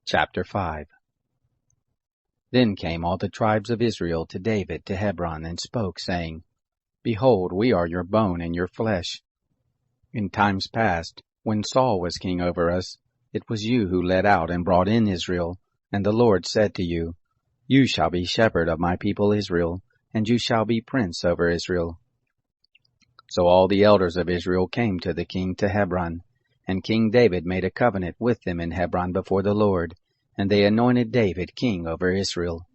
Chapter 5. Then came all the tribes of Israel to David to Hebron, and spoke, saying, Behold, we are your bone and your flesh. In times past, when Saul was king over us, it was you who led out and brought in Israel, and the Lord said to you, You shall be shepherd of my people Israel, and you shall be prince over Israel. So all the elders of Israel came to the king to Hebron, and King David made a covenant with them in Hebron before the Lord, and they anointed David king over Israel.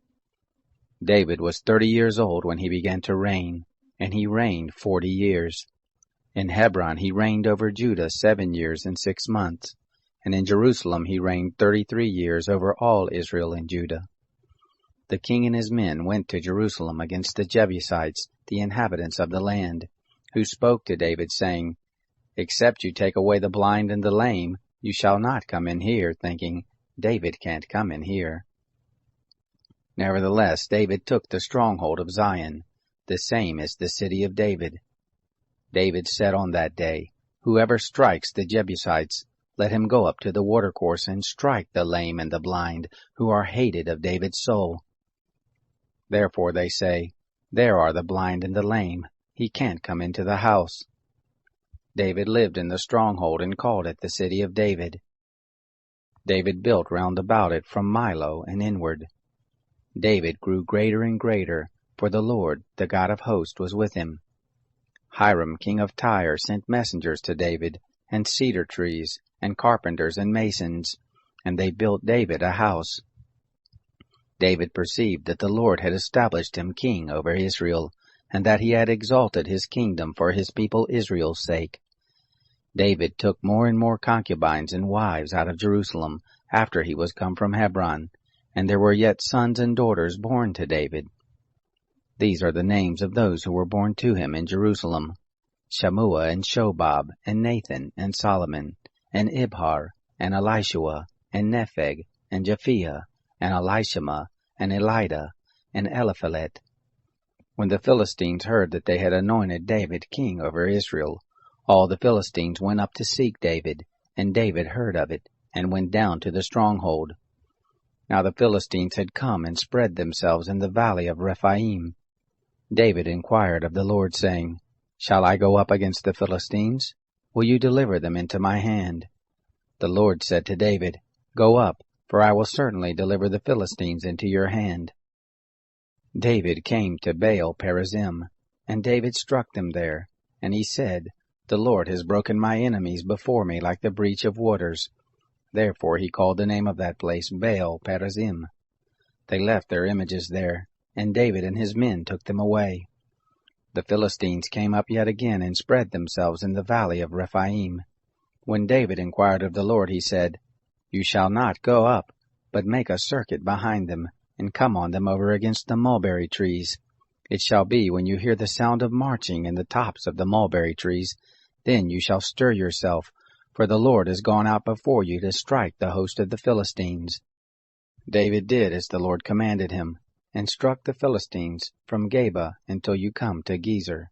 David was 30 years old when he began to reign, and he reigned 40 years. In Hebron he reigned over Judah 7 years and 6 months, and in Jerusalem he reigned 33 years over all Israel and Judah. The king and his men went to Jerusalem against the Jebusites, the inhabitants of the land, who spoke to David, saying, Except you take away the blind and the lame, you shall not come in here, thinking, David can't come in here. Nevertheless, David took the stronghold of Zion, the same as the city of David. David said on that day, Whoever strikes the Jebusites, let him go up to the watercourse and strike the lame and the blind, who are hated of David's soul. Therefore they say, There are the blind and the lame, he can't come into the house. David lived in the stronghold and called it the city of David. David built round about it from Milo and inward. David grew greater and greater, for the Lord, the God of hosts, was with him. Hiram king of Tyre sent messengers to David, and cedar trees, and carpenters and masons, and they built David a house. David perceived that the Lord had established him king over Israel, and that he had exalted his kingdom for his people Israel's sake. David took more and more concubines and wives out of Jerusalem after he was come from Hebron, and there were yet sons and daughters born to David. These are the names of those who were born to him in Jerusalem: Shammua and Shobab, and Nathan, and Solomon, and Ibhar, and Elishua, and Nepheg, and Japhiah, and Elishama, and Elida, and Eliphalet. When the Philistines heard that they had anointed David king over Israel, all the Philistines went up to seek David, and David heard of it, and went down to the stronghold. Now the Philistines had come and spread themselves in the valley of Rephaim. David inquired of the Lord, saying, Shall I go up against the Philistines? Will you deliver them into my hand? The Lord said to David, Go up, for I will certainly deliver the Philistines into your hand. David came to Baal Perazim, and David struck them there, and he said, The Lord has broken my enemies before me like the breach of waters. Therefore he called the name of that place Baal Perazim. They left their images there, and David and his men took them away. The Philistines came up yet again and spread themselves in the valley of Rephaim. When David inquired of the Lord, he said, You shall not go up, but make a circuit behind them, and come on them over against the mulberry trees. It shall be, when you hear the sound of marching in the tops of the mulberry trees, then you shall stir yourself, for the Lord has gone out before you to strike the host of the Philistines. David did as the Lord commanded him, and struck the Philistines from Geba until you come to Gezer.